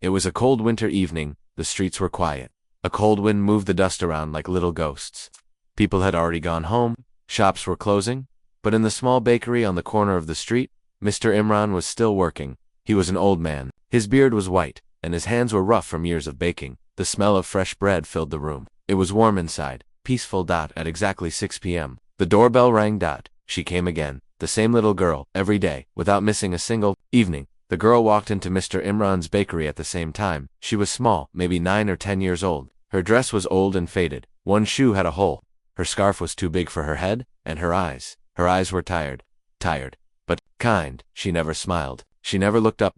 It was a cold winter evening, the streets were quiet. A cold wind moved the dust around like little ghosts. People had already gone home, shops were closing, but in the small bakery on the corner of the street, Mr. Imran was still working. He was an old man. His beard was white, and his hands were rough from years of baking. The smell of fresh bread filled the room. It was warm inside, peaceful. At exactly 6 p.m., the doorbell rang. She came again, the same little girl, every day, without missing a single evening. The girl walked into Mr. Imran's bakery at the same time. She was small, maybe 9 or 10 years old. Her dress was old and faded. One shoe had a hole. Her scarf was too big for her head, and her eyes were tired, but kind. She never smiled. She never looked up.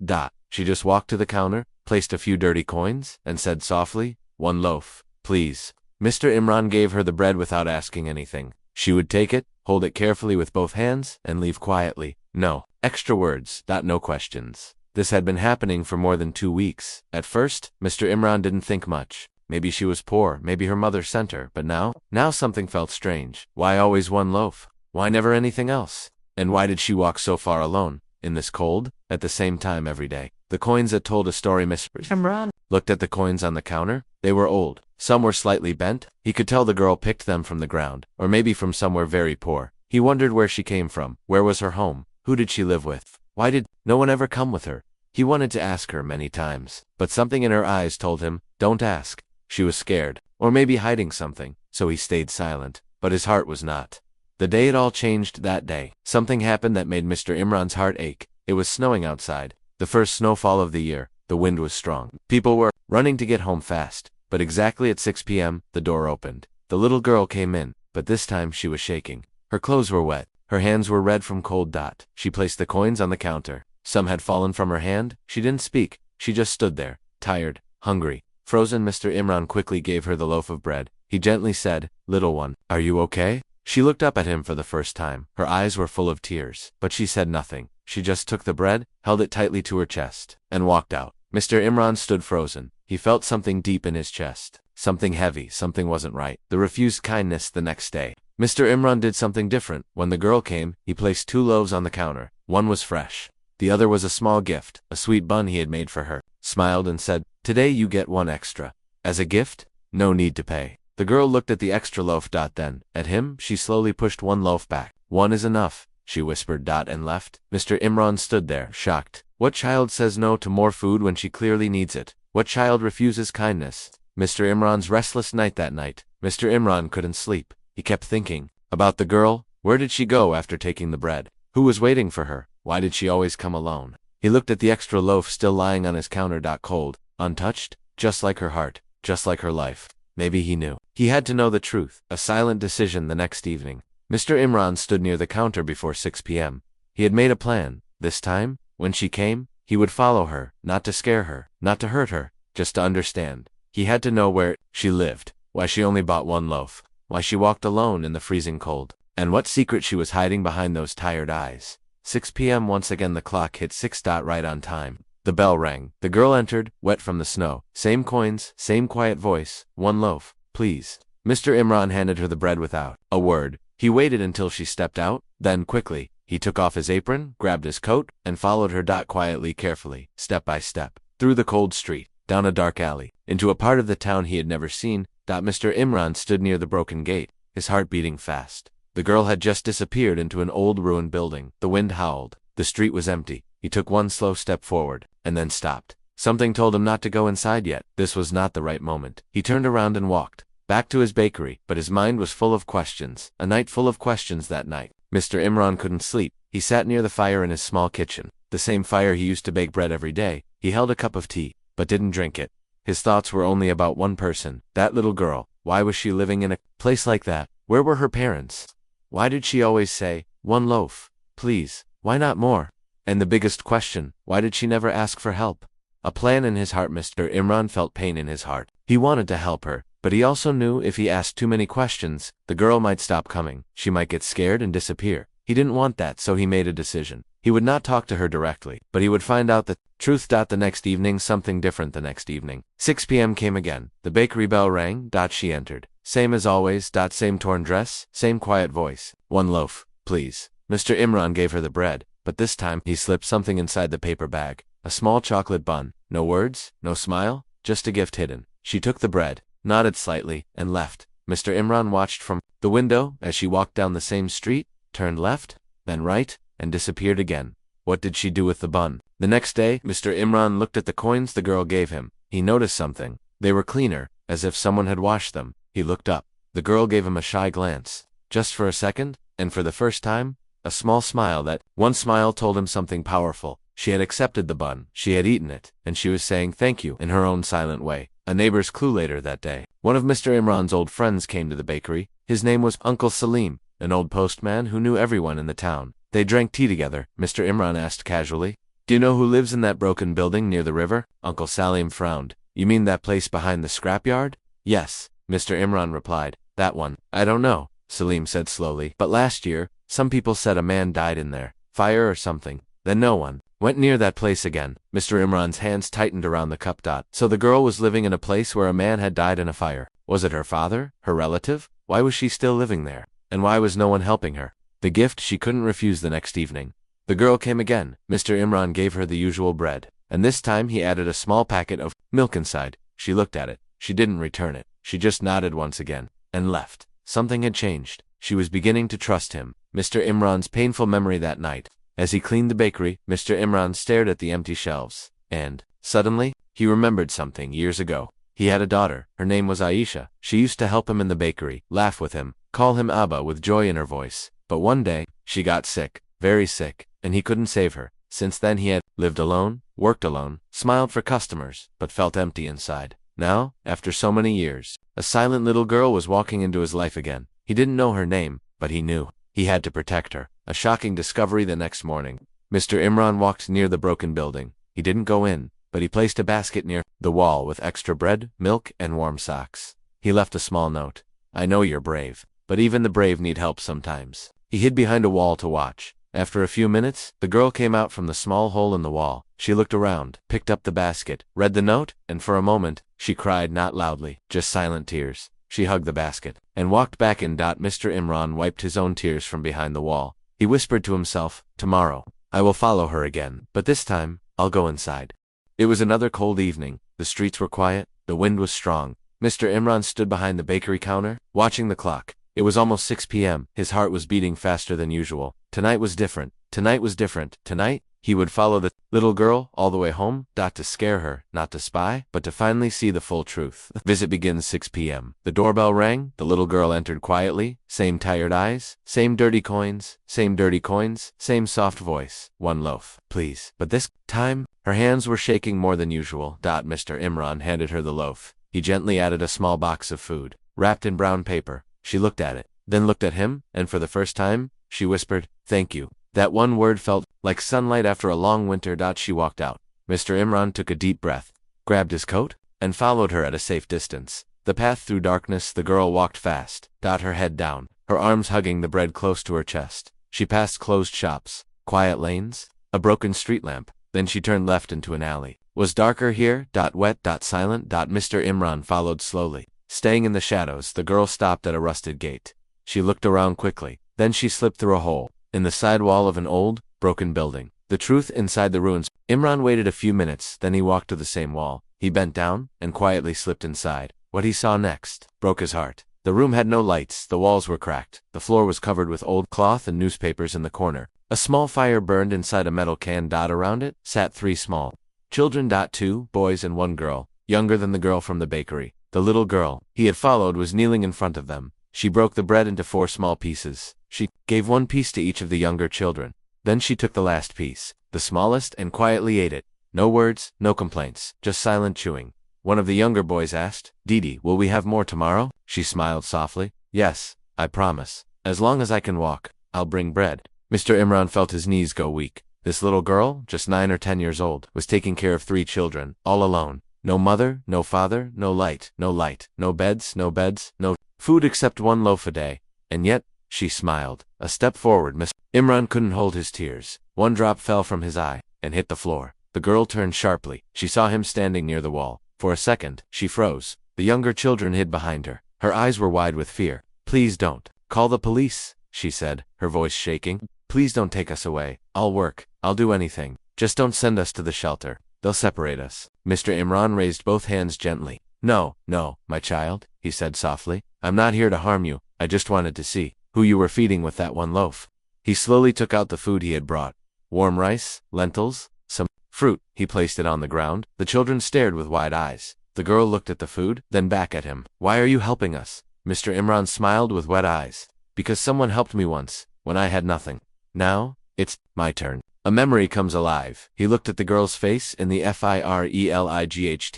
She just walked to the counter, placed a few dirty coins, and said softly, "1 loaf, please." Mr. Imran gave her the bread without asking anything. She would take it, hold it carefully with both hands, and leave quietly. No extra words. No questions. This had been happening for more than 2 weeks. At first, Mr. Imran didn't think much. Maybe she was poor, maybe her mother sent her, but now something felt strange. Why always 1 loaf? Why never anything else? And why did she walk so far alone, in this cold, at the same time every day? The coins that told a story. Mr. Imran looked at the coins on the counter. They were old. Some were slightly bent. He could tell the girl picked them from the ground, or maybe from somewhere very poor. He wondered where she came from. Where was her home? Who did she live with? Why did no one ever come with her? He wanted to ask her many times, but something in her eyes told him, don't ask. She was scared, or maybe hiding something, so he stayed silent, but his heart was not. The day it all changed. That day, something happened that made Mr. Imran's heart ache. It was snowing outside, the first snowfall of the year. The wind was strong. People were running to get home fast, but exactly at 6 p.m., the door opened. The little girl came in, but this time she was shaking. Her clothes were wet. Her hands were red from cold. She placed the coins on the counter. Some had fallen from her hand. She didn't speak. She just stood there, tired, hungry, frozen. Mr. Imran quickly gave her the loaf of bread. He gently said, "Little one, are you okay?" She looked up at him for the first time. Her eyes were full of tears, but she said nothing. She just took the bread, held it tightly to her chest, and walked out. Mr. Imran stood frozen. He felt something deep in his chest. Something heavy. Something wasn't right. The refused kindness. The next day, Mr. Imran did something different. When the girl came, he placed 2 loaves on the counter. One was fresh. The other was a small gift, a sweet bun he had made for her. Smiled and said, "Today you get 1 extra. As a gift? No need to pay." The girl looked at the extra loaf. Then, at him, she slowly pushed 1 loaf back. "1 is enough," she whispered. And left. Mr. Imran stood there, shocked. What child says no to more food when she clearly needs it? What child refuses kindness? Mr. Imran's restless night. That night, Mr. Imran couldn't sleep. He kept thinking about the girl. Where did she go after taking the bread? Who was waiting for her? Why did she always come alone? He looked at the extra loaf still lying on his counter. Cold, untouched, just like her heart, just like her life. Maybe he knew. He had to know the truth. A silent decision. The next evening, Mr. Imran stood near the counter before 6 p.m. He had made a plan. This time, when she came, he would follow her, not to scare her, not to hurt her, just to understand. He had to know where she lived, why she only bought 1 loaf, why she walked alone in the freezing cold, and what secret she was hiding behind those tired eyes. 6 p.m. Once again the clock hit 6. Right on time. The bell rang. The girl entered, wet from the snow. Same coins, same quiet voice. 1 loaf, please. Mr. Imran handed her the bread without a word. He waited until she stepped out, then quickly, he took off his apron, grabbed his coat, and followed her. Quietly, carefully, step by step, through the cold street, down a dark alley, into a part of the town he had never seen. Mr. Imran stood near the broken gate, his heart beating fast. The girl had just disappeared into an old ruined building. The wind howled. The street was empty. He took 1 slow step forward, and then stopped. Something told him not to go inside yet. This was not the right moment. He turned around and walked back to his bakery, but his mind was full of questions. A night full of questions. That night, Mr. Imran couldn't sleep. He sat near the fire in his small kitchen, the same fire he used to bake bread every day. He held a cup of tea, but didn't drink it. His thoughts were only about one person, that little girl. Why was she living in a place like that? Where were her parents? Why did she always say, 1 loaf, please? Why not more? And the biggest question, why did she never ask for help? A plan in his heart. Mr. Imran felt pain in his heart. He wanted to help her, but he also knew if he asked too many questions, the girl might stop coming. She might get scared and disappear. He didn't want that, so he made a decision. He would not talk to her directly, but he would find out the truth. The next evening, something different. The next evening, 6 p.m. came again. The bakery bell rang. She entered. Same as always. Same torn dress, same quiet voice. 1 loaf, please. Mr. Imran gave her the bread, but this time he slipped something inside the paper bag. A small chocolate bun. No words, no smile, just a gift hidden. She took the bread, nodded slightly, and left. Mr. Imran watched from the window as she walked down the same street, turned left, then right, and disappeared again. What did she do with the bun? The next day, Mr. Imran looked at the coins the girl gave him. He noticed something. They were cleaner, as if someone had washed them. He looked up. The girl gave him a shy glance. Just for a second, and for the first time, a small smile. That one smile told him something powerful. She had accepted the bun, she had eaten it, and she was saying thank you in her own silent way. A neighbor's clue later that day. One of Mr. Imran's old friends came to the bakery. His name was Uncle Salim, an old postman who knew everyone in the town. They drank tea together. Mr. Imran asked casually, "Do you know who lives in that broken building near the river?" Uncle Salim frowned. "You mean that place behind the scrapyard?" "Yes," Mr. Imran replied. "That one." "I don't know," Salim said slowly, "but last year, some people said a man died in there. Fire or something. Then no one went near that place again." Mr. Imran's hands tightened around the cup. So the girl was living in a place where a man had died in a fire. Was it her father? Her relative? Why was she still living there? And why was no one helping her? The gift she couldn't refuse the next evening. The girl came again. Mr. Imran gave her the usual bread, and this time he added a small packet of milk inside. She looked at it. She didn't return it. She just nodded once again, and left. Something had changed. She was beginning to trust him. Mr. Imran's painful memory that night. As he cleaned the bakery, Mr. Imran stared at the empty shelves, and, suddenly, he remembered something years ago. He had a daughter. Her name was Aisha. She used to help him in the bakery, laugh with him, call him Abba with joy in her voice. But one day, she got sick, very sick, and he couldn't save her. Since then he had lived alone, worked alone, smiled for customers, but felt empty inside. Now, after so many years, a silent little girl was walking into his life again. He didn't know her name, but he knew. He had to protect her. A shocking discovery the next morning. Mr. Imran walked near the broken building. He didn't go in, but he placed a basket near the wall with extra bread, milk, and warm socks. He left a small note. "I know you're brave, but even the brave need help sometimes." He hid behind a wall to watch. After a few minutes, the girl came out from the small hole in the wall. She looked around, picked up the basket, read the note, and for a moment, she cried, not loudly, just silent tears. She hugged the basket and walked back in. Mr. Imran wiped his own tears from behind the wall. He whispered to himself, "Tomorrow, I will follow her again, but this time, I'll go inside." It was another cold evening. The streets were quiet. The wind was strong. Mr. Imran stood behind the bakery counter, watching the clock. It was almost 6 p.m. His heart was beating faster than usual. Tonight was different. Tonight was different. Tonight, he would follow the little girl all the way home, not to scare her, not to spy, but to finally see the full truth. Visit begins 6 p.m. The doorbell rang. The little girl entered quietly. Same tired eyes, same dirty coins, same soft voice. "One loaf, please." But this time, her hands were shaking more than usual. Mr. Imran handed her the loaf. He gently added a small box of food, wrapped in brown paper. She looked at it, then looked at him, and for the first time, she whispered, "Thank you." That one word felt like sunlight after a long winter. She walked out. Mr. Imran took a deep breath, grabbed his coat, and followed her at a safe distance. The path through darkness. The girl walked fast, her head down, her arms hugging the bread close to her chest. She passed closed shops, quiet lanes, a broken street lamp. Then she turned left into an alley. Was darker here. Wet. Silent. Mr. Imran followed slowly. Staying in the shadows, the girl stopped at a rusted gate. She looked around quickly. Then she slipped through a hole in the side wall of an old, broken building. The truth inside the ruins. Imran waited a few minutes, then he walked to the same wall. He bent down and quietly slipped inside. What he saw next broke his heart. The room had no lights, the walls were cracked, the floor was covered with old cloth and newspapers in the corner. A small fire burned inside a metal can. Around it sat 3 small children. 2 boys and 1 girl, younger than the girl from the bakery. The little girl he had followed was kneeling in front of them. She broke the bread into 4 small pieces. She gave 1 piece to each of the younger children. Then she took the last piece, the smallest, and quietly ate it. No words, no complaints, just silent chewing. One of the younger boys asked, "Didi, will we have more tomorrow?" She smiled softly. "Yes, I promise. As long as I can walk, I'll bring bread." Mr. Imran felt his knees go weak. This little girl, just 9 or 10 years old, was taking care of 3 children, all alone. No mother, no father, no light, no beds, no food except 1 loaf a day. And yet, she smiled. A step forward. Mr. Imran couldn't hold his tears. 1 drop fell from his eye and hit the floor. The girl turned sharply. She saw him standing near the wall. For a second, she froze. The younger children hid behind her. Her eyes were wide with fear. "Please don't. Call the police," she said, her voice shaking. "Please don't take us away. I'll work. I'll do anything. Just don't send us to the shelter." they'll separate us. Mr. Imran raised both hands gently. No, no, my child, he said softly. I'm not here to harm you. I just wanted to see who you were feeding with that one loaf. He slowly took out the food he had brought. Warm rice, lentils, some fruit. He placed it on the ground. The children stared with wide eyes. The girl looked at the food, then back at him. Why are you helping us? Mr. Imran smiled with wet eyes. Because someone helped me once, when I had nothing. Now, it's my turn. A memory comes alive. He looked at the girl's face in the FIRELIGHT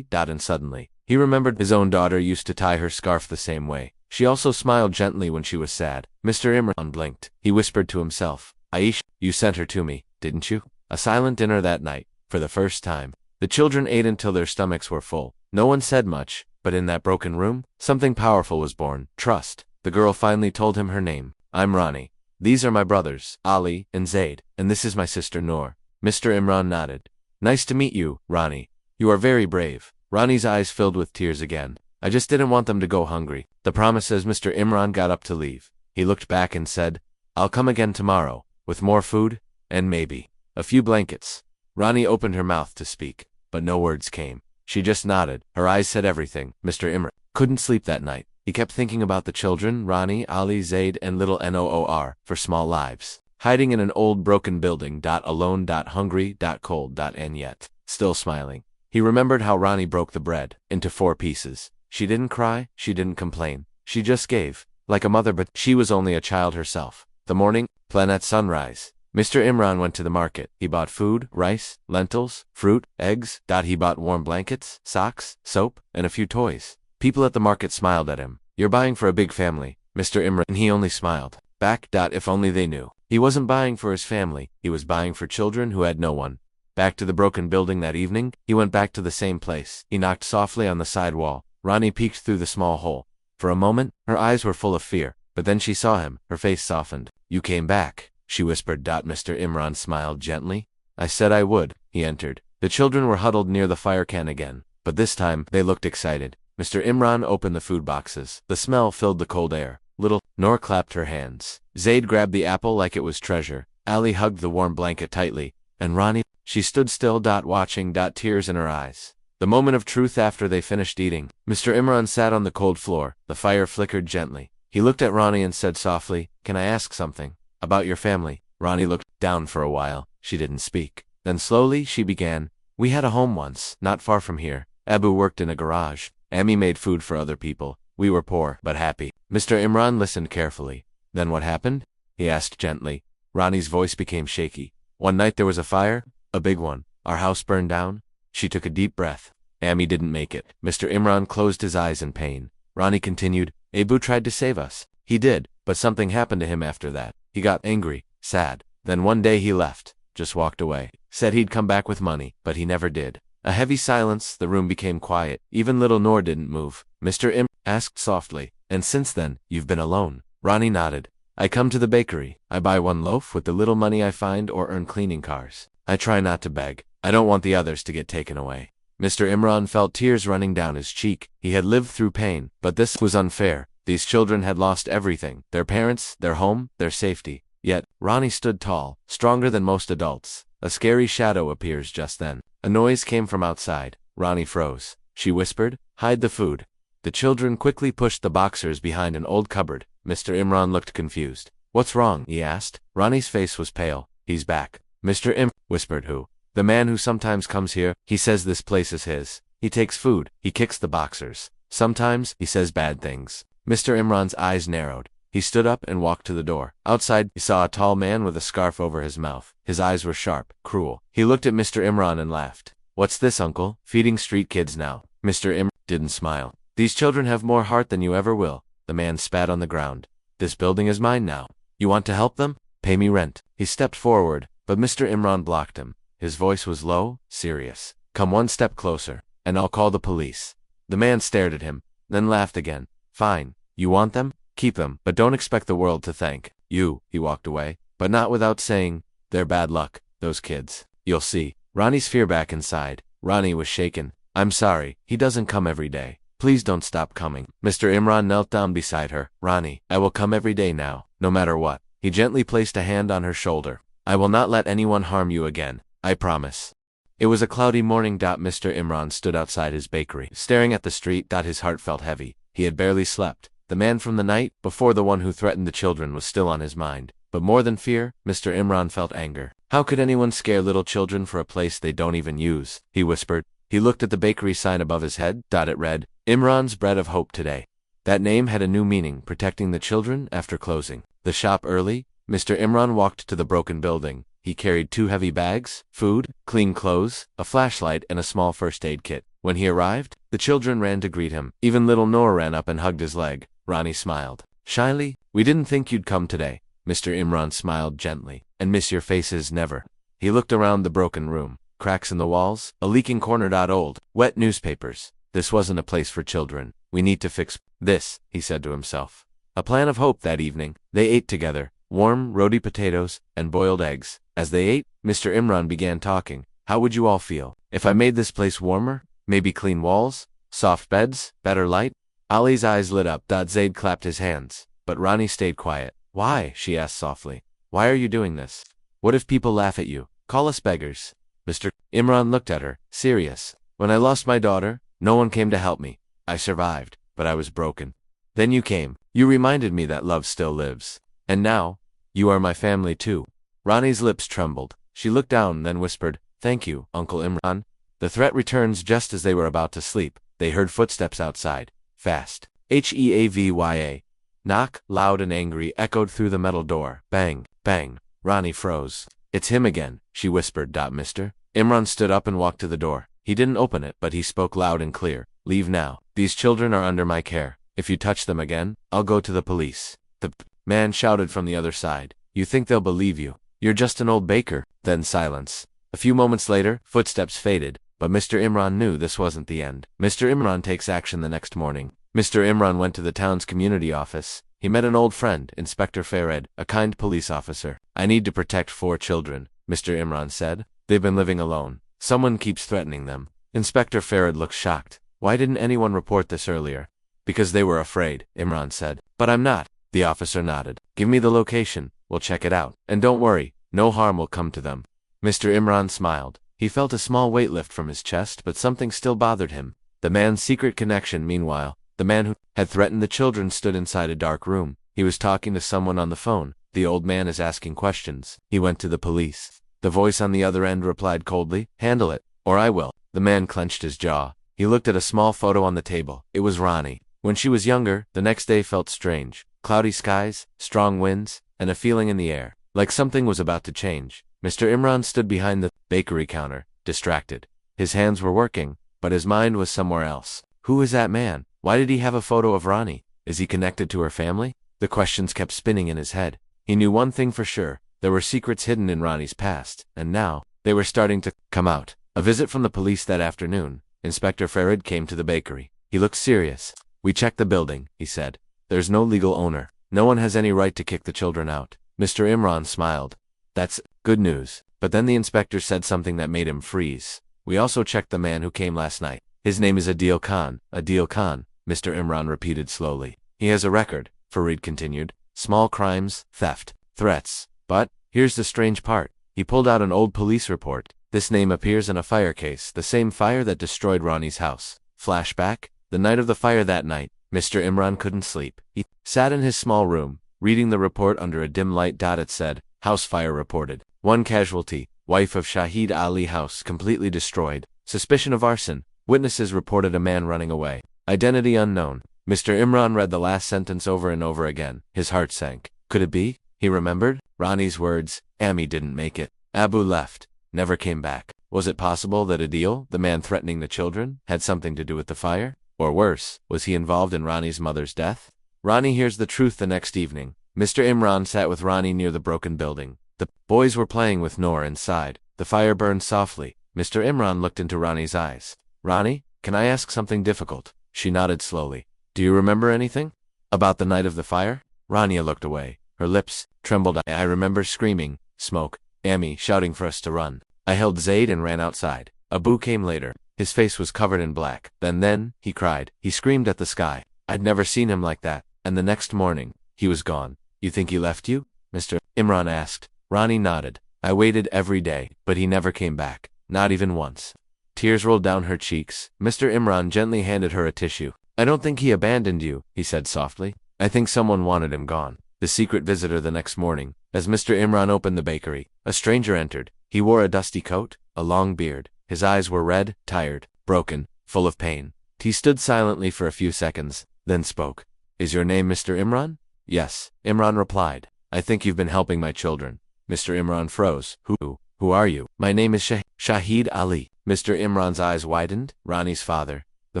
and suddenly, he remembered his own daughter used to tie her scarf the same way. She also smiled gently when she was sad. Mr. Imran blinked. He whispered to himself, Aisha, you sent her to me, didn't you? A silent dinner that night, for the first time. The children ate until their stomachs were full. No one said much, but in that broken room, something powerful was born. Trust. The girl finally told him her name. I'm Ronnie. These are my brothers, Ali and Zaid, and this is my sister Noor. Mr. Imran nodded. Nice to meet you, Ronnie. You are very brave. Ronnie's eyes filled with tears again. I just didn't want them to go hungry. The promise as Mr. Imran got up to leave. He looked back and said, I'll come again tomorrow, with more food, and maybe a few blankets. Ronnie opened her mouth to speak, but no words came. She just nodded. Her eyes said everything. Mr. Imran couldn't sleep that night. He kept thinking about the children, Ronnie, Ali, Zaid, and little Noor, for small lives, hiding in an old broken building, alone, hungry, cold, and yet still smiling. He remembered how Ronnie broke the bread into 4 pieces. She didn't cry, she didn't complain. She just gave, like a mother, but she was only a child herself. The morning, planet sunrise. Mr. Imran went to the market. He bought food, rice, lentils, fruit, eggs. He bought warm blankets, socks, soap, and a few toys. People at the market smiled at him. You're buying for a big family, Mr. Imran. And he only smiled back. If only they knew. He wasn't buying for his family. He was buying for children who had no one. Back to the broken building that evening, he went back to the same place. He knocked softly on the side wall. Ronnie peeked through the small hole. For a moment, her eyes were full of fear, but then she saw him. Her face softened. You came back, she whispered. Mr. Imran smiled gently. I said I would. He entered. The children were huddled near the fire can again, but this time, they looked excited. Mr. Imran opened the food boxes. The smell filled the cold air. Little Noor clapped her hands. Zaid grabbed the apple like it was treasure. Ali hugged the warm blanket tightly. And Ronnie, she stood still, watching, tears in her eyes. The moment of truth after they finished eating. Mr. Imran sat on the cold floor. The fire flickered gently. He looked at Ronnie and said softly, Can I ask something? About your family. Ronnie looked down for a while. She didn't speak. Then slowly she began. We had a home once, not far from here. Abu worked in a garage. Ami made food for other people. We were poor, but happy. Mr. Imran listened carefully. Then what happened? He asked gently. Ronnie's voice became shaky. One night there was a fire, a big one. Our house burned down. She took a deep breath. Ami didn't make it. Mr. Imran closed his eyes in pain. Ronnie continued, Abu tried to save us. He did, but something happened to him after that. He got angry, sad. Then one day he left, just walked away. Said he'd come back with money, but he never did. A heavy silence, the room became quiet. Even little Noor didn't move. Mr. Imran asked softly, And since then, you've been alone? Ronnie nodded. I come to the bakery. I buy one loaf with the little money I find or earn cleaning cars. I try not to beg. I don't want the others to get taken away. Mr. Imran felt tears running down his cheek. He had lived through pain, but this was unfair. These children had lost everything. Their parents, their home, their safety. Yet, Ronnie stood tall, stronger than most adults. A scary shadow appears just then. A noise came from outside. Ronnie froze. She whispered, Hide the food. The children quickly pushed the boxers behind an old cupboard. Mr. Imran looked confused. What's wrong? He asked. Ronnie's face was pale. He's back. Mr. Imran whispered. Who? The man who sometimes comes here. He says this place is his. He takes food. He kicks the boxers. Sometimes, he says bad things. Mr. Imran's eyes narrowed. He stood up and walked to the door. Outside, he saw a tall man with a scarf over his mouth. His eyes were sharp, cruel. He looked at Mr. Imran and laughed. What's this, uncle? Feeding street kids now. Mr. Imran didn't smile. These children have more heart than you ever will. The man spat on the ground. This building is mine now. You want to help them? Pay me rent. He stepped forward, but Mr. Imran blocked him. His voice was low, serious. Come one step closer, and I'll call the police. The man stared at him, then laughed again. Fine. You want them? Keep them, but don't expect the world to thank you. He walked away, but not without saying, They're bad luck, those kids. You'll see. Ronnie's fear back inside. Ronnie was shaken. I'm sorry, he doesn't come every day. Please don't stop coming. Mr. Imran knelt down beside her. Ronnie, I will come every day now, no matter what. He gently placed a hand on her shoulder. I will not let anyone harm you again. I promise. It was a cloudy morning. Mr. Imran stood outside his bakery, staring at the street. His heart felt heavy. He had barely slept. The man from the night before, the one who threatened the children, was still on his mind. But more than fear, Mr. Imran felt anger. How could anyone scare little children for a place they don't even use? He whispered. He looked at the bakery sign above his head. It read, Imran's Bread of Hope Today. That name had a new meaning, protecting the children after closing the shop early. Mr. Imran walked to the broken building. He carried 2 heavy bags, food, clean clothes, a flashlight, and a small first aid kit. When he arrived, the children ran to greet him. Even little Noor ran up and hugged his leg. Ronnie smiled shyly. We didn't think you'd come today. Mr. Imran smiled gently. And miss your faces never. He looked around the broken room. Cracks in the walls, a leaking corner. Old, wet newspapers. This wasn't a place for children. We need to fix this, he said to himself. A plan of hope. That evening, they ate together. Warm, roti potatoes, and boiled eggs. As they ate, Mr. Imran began talking. How would you all feel if I made this place warmer? Maybe clean walls? Soft beds? Better light? Ali's eyes lit up. Zaid clapped his hands. But Ronnie stayed quiet. Why? She asked softly. Why are you doing this? What if people laugh at you? Call us beggars. Mr. Imran looked at her, serious. When I lost my daughter, no one came to help me. I survived, but I was broken. Then you came. You reminded me that love still lives. And now, you are my family too. Ronnie's lips trembled. She looked down, then whispered, Thank you, Uncle Imran. The threat returns just as they were about to sleep. They heard footsteps outside. Fast. Heavya. Knock, loud and angry, echoed through the metal door. Bang, bang. Ronnie froze. It's him again, she whispered. Mr. Imran stood up and walked to the door. He didn't open it, but he spoke loud and clear. Leave now. These children are under my care. If you touch them again, I'll go to the police. The man shouted from the other side. You think they'll believe you? You're just an old baker. Then silence. A few moments later, footsteps faded, but Mr. Imran knew this wasn't the end. Mr. Imran takes action. The next morning, Mr. Imran went to the town's community office. He met an old friend, Inspector Farid, a kind police officer. I need to protect 4 children, Mr. Imran said. They've been living alone. Someone keeps threatening them. Inspector Farid looked shocked. Why didn't anyone report this earlier? Because they were afraid, Imran said. But I'm not. The officer nodded. Give me the location. We'll check it out. And don't worry, no harm will come to them. Mr. Imran smiled. He felt a small weight lift from his chest, but something still bothered him. The man's secret connection. Meanwhile, the man who had threatened the children stood inside a dark room. He was talking to someone on the phone. The old man is asking questions. He went to the police. The voice on the other end replied coldly, Handle it, or I will. The man clenched his jaw. He looked at a small photo on the table. It was Ronnie. When she was younger, the next day felt strange. Cloudy skies, strong winds, and a feeling in the air, like something was about to change. Mr. Imran stood behind the bakery counter, distracted. His hands were working, but his mind was somewhere else. Who is that man? Why did he have a photo of Ronnie? Is he connected to her family? The questions kept spinning in his head. He knew one thing for sure. There were secrets hidden in Ronnie's past, and now, they were starting to come out. A visit from the police that afternoon. Inspector Farid came to the bakery. He looked serious. We checked the building, he said. There's no legal owner. No one has any right to kick the children out. Mr. Imran smiled. That's good news. But then the inspector said something that made him freeze. We also checked the man who came last night. His name is Adil Khan. Adil Khan, Mr. Imran repeated slowly. He has a record, Farid continued. Small crimes, theft, threats. But, here's the strange part. He pulled out an old police report. This name appears in a fire case, the same fire that destroyed Ronnie's house. Flashback, the night of the fire. That night, Mr. Imran couldn't sleep. He sat in his small room, reading the report under a dim light. It said, House fire reported. 1 casualty, wife of Shahid Ali, house completely destroyed. Suspicion of arson. Witnesses reported a man running away. Identity unknown. Mr. Imran read the last sentence over and over again. His heart sank. Could it be? He remembered Ronnie's words. Ami didn't make it. Abu left. Never came back. Was it possible that Adil, the man threatening the children, had something to do with the fire? Or worse, was he involved in Ronnie's mother's death? Ronnie hears the truth. The next evening, Mr. Imran sat with Ronnie near the broken building. The boys were playing with Noor inside. The fire burned softly. Mr. Imran looked into Ronnie's eyes. Ronnie, can I ask something difficult? She nodded slowly. Do you remember anything? About the night of the fire? Rania looked away. Her lips trembled. I remember screaming, smoke, Ami shouting for us to run. I held Zaid and ran outside. Abu came later. His face was covered in black. Then, he cried. He screamed at the sky. I'd never seen him like that. And the next morning, he was gone. You think he left you? Mr. Imran asked. Ronnie nodded. I waited every day, but he never came back. not even once. Tears rolled down her cheeks. Mr. Imran gently handed her a tissue. I don't think he abandoned you, he said softly. I think someone wanted him gone. The secret visitor the next morning. As Mr. Imran opened the bakery, a stranger entered. He wore a dusty coat, a long beard. His eyes were red, tired, broken, full of pain. He stood silently for a few seconds, then spoke. Is your name Mr. Imran? Yes, Imran replied. I think you've been helping my children. Mr. Imran froze. Who are you? My name is Shahid Ali. Mr. Imran's eyes widened. Rani's father. The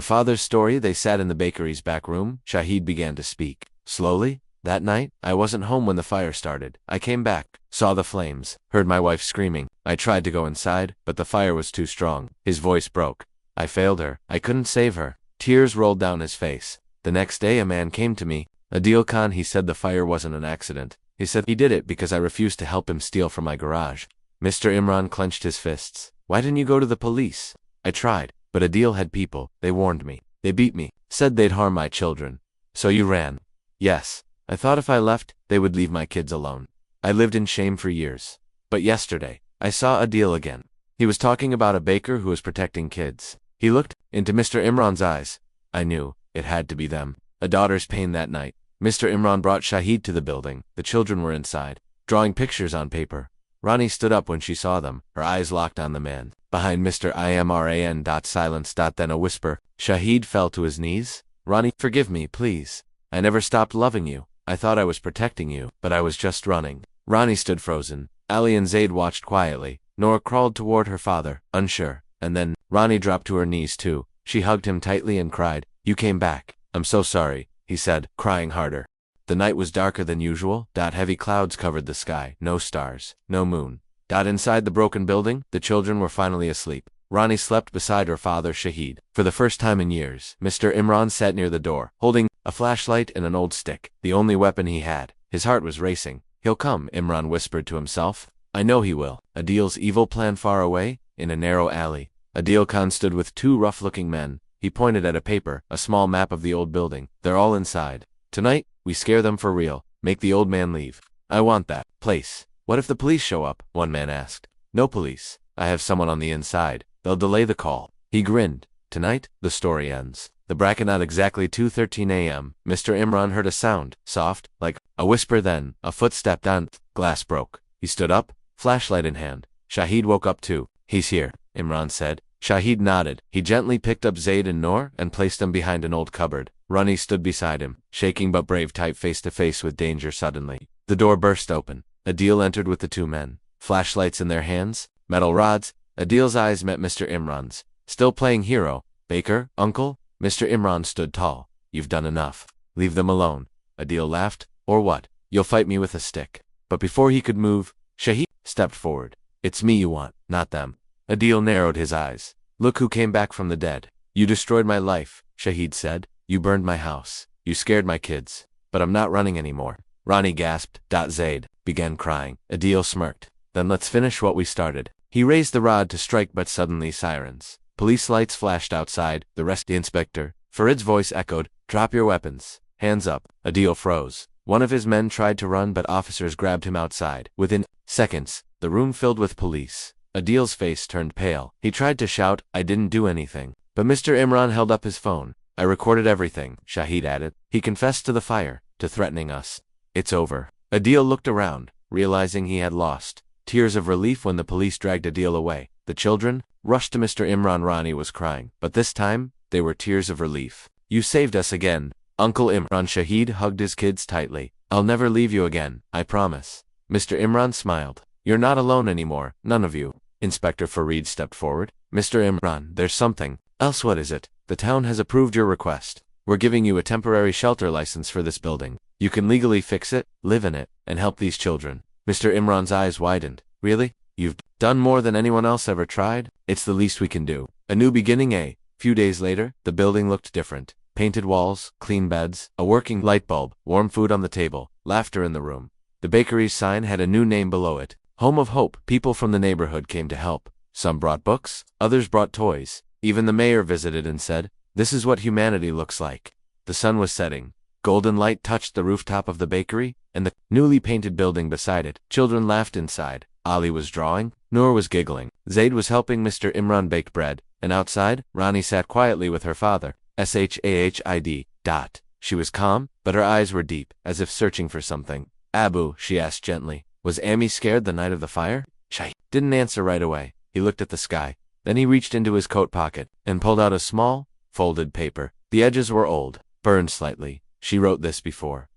father's story. They sat in the bakery's back room. Shahid began to speak. Slowly. That night, I wasn't home when the fire started. I came back, saw the flames, heard my wife screaming. I tried to go inside, but the fire was too strong. His voice broke. I failed her. I couldn't save her. Tears rolled down his face. The next day a man came to me. Adil Khan, he said the fire wasn't an accident. He said he did it because I refused to help him steal from my garage. Mr. Imran clenched his fists. Why didn't you go to the police? I tried, but Adil had people. They warned me. They beat me, said they'd harm my children. So you ran? Yes. I thought if I left, they would leave my kids alone. I lived in shame for years. But yesterday, I saw Adil again. He was talking about a baker who was protecting kids. He looked into Mr. Imran's eyes. I knew it had to be them. A daughter's pain that night. Mr. Imran brought Shahid to the building. The children were inside, drawing pictures on paper. Rani stood up when she saw them, her eyes locked on the man. Behind Mr. Imran. Silence. Then a whisper. Shahid fell to his knees. Rani, forgive me, please. I never stopped loving you. I thought I was protecting you, but I was just running. Rani stood frozen. Ali and Zaid watched quietly. Nora crawled toward her father, unsure. And then, Rani dropped to her knees too. She hugged him tightly and cried. You came back. I'm so sorry, he said, crying harder. The night was darker than usual. Heavy clouds covered the sky. No stars. No moon. Inside the broken building, the children were finally asleep. Rani slept beside her father Shahid. For the first time in years, Mr. Imran sat near the door, holding a flashlight and an old stick, the only weapon he had. His heart was racing. He'll come, Imran whispered to himself. I know he will. Adil's evil plan far away, in a narrow alley. Adil Khan stood with two rough-looking men. He pointed at a paper, a small map of the old building. They're all inside. Tonight, we scare them for real. Make the old man leave. I want that place. What if the police show up? One man asked. No police. I have someone on the inside. They'll delay the call. He grinned. Tonight, the story ends. The bracket at exactly 2:13 a.m. Mr. Imran heard a sound, soft, like a whisper, then a footstep down. Glass broke. He stood up, flashlight in hand. Shahid woke up too. He's here, Imran said. Shahid nodded. He gently picked up Zaid and Noor and placed them behind an old cupboard. Rani stood beside him, shaking but brave, type face to face with danger. Suddenly, the door burst open. Adil entered with the two men, flashlights in their hands, metal rods. Adil's eyes met Mr. Imran's. Still playing hero. Baker, uncle? Mr. Imran stood tall. You've done enough. Leave them alone. Adil laughed. Or what? You'll fight me with a stick. But before he could move, Shahid stepped forward. It's me you want, not them. Adil narrowed his eyes. Look who came back from the dead. You destroyed my life, Shahid said. You burned my house. You scared my kids. But I'm not running anymore. Rani gasped. Zaid began crying. Adil smirked. Then let's finish what we started. He raised the rod to strike, but suddenly sirens. Police lights flashed outside. The inspector. Farid's voice echoed. Drop your weapons. Hands up. Adil froze. One of his men tried to run, but officers grabbed him outside. Within seconds, the room filled with police. Adil's face turned pale. He tried to shout, I didn't do anything. But Mr. Imran held up his phone. I recorded everything, Shahid added. He confessed to the fire, to threatening us. It's over. Adil looked around, realizing he had lost. Tears of relief when the police dragged Adil away. The children rushed to Mr. Imran. Rani was crying, but this time, they were tears of relief. You saved us again, Uncle Imran. Shahid hugged his kids tightly. I'll never leave you again, I promise. Mr. Imran smiled. You're not alone anymore, none of you. Inspector Farid stepped forward. Mr. Imran, there's something else. What is it? The town has approved your request. We're giving you a temporary shelter license for this building. You can legally fix it, live in it, and help these children. Mr. Imran's eyes widened. Really? You've done more than anyone else ever tried? It's the least we can do. A new beginning, eh? Few days later, the building looked different. Painted walls, clean beds, a working light bulb, warm food on the table, laughter in the room. The bakery's sign had a new name below it. Home of Hope. People from the neighborhood came to help. Some brought books, others brought toys. Even the mayor visited and said, this is what humanity looks like. The sun was setting. Golden light touched the rooftop of the bakery, and the newly painted building beside it. Children laughed inside. Ali was drawing. Noor was giggling. Zaid was helping Mr. Imran bake bread, and outside, Rani sat quietly with her father. Shahid. She was calm, but her eyes were deep, as if searching for something. Abu, she asked gently, was Ami scared the night of the fire? Shahid didn't answer right away. He looked at the sky. Then he reached into his coat pocket and pulled out a small, folded paper. The edges were old, burned slightly. She wrote this before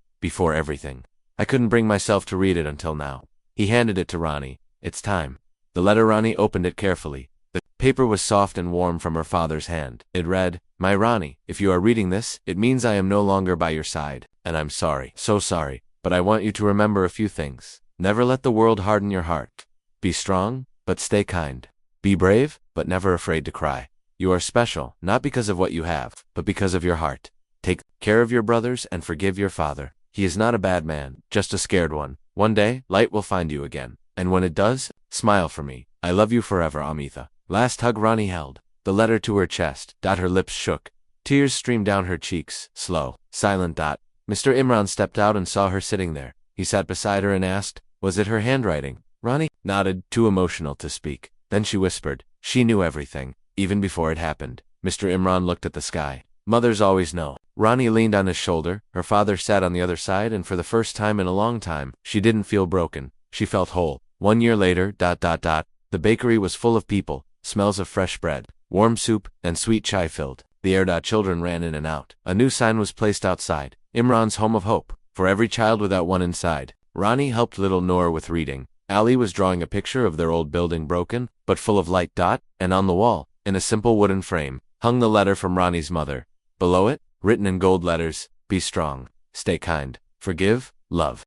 everything. I couldn't bring myself to read it until now. He handed it to Rani. It's time. The letter. Rani opened it carefully. The paper was soft and warm from her father's hand. It read, My Rani, if you are reading this, it means I am no longer by your side, and I'm sorry, so sorry, but I want you to remember a few things. Never let the world harden your heart. Be strong, but stay kind. Be brave, but never afraid to cry. You are special, not because of what you have, but because of your heart. Take care of your brothers and forgive your father. He is not a bad man, just a scared one. One day, light will find you again. And when it does, smile for me. I love you forever, Amitha. Last hug. Rani held the letter to her chest. Her lips shook. Tears streamed down her cheeks. Slow, silent. Mr. Imran stepped out and saw her sitting there. He sat beside her and asked, was it her handwriting? Rani nodded, too emotional to speak. Then she whispered, she knew everything, even before it happened. Mr. Imran looked at the sky. Mothers always know. Rani leaned on his shoulder. Her father sat on the other side, and for the first time in a long time, she didn't feel broken. She felt whole. 1 year later, the bakery was full of people, smells of fresh bread, warm soup, and sweet chai filled the air. Children ran in and out. A new sign was placed outside. Imran's home of hope, for every child without one inside. Rani helped little Noor with reading. Ali was drawing a picture of their old building, broken, but full of light. And on the wall, in a simple wooden frame, hung the letter from Rani's mother. Below it, written in gold letters, be strong, stay kind, forgive, love.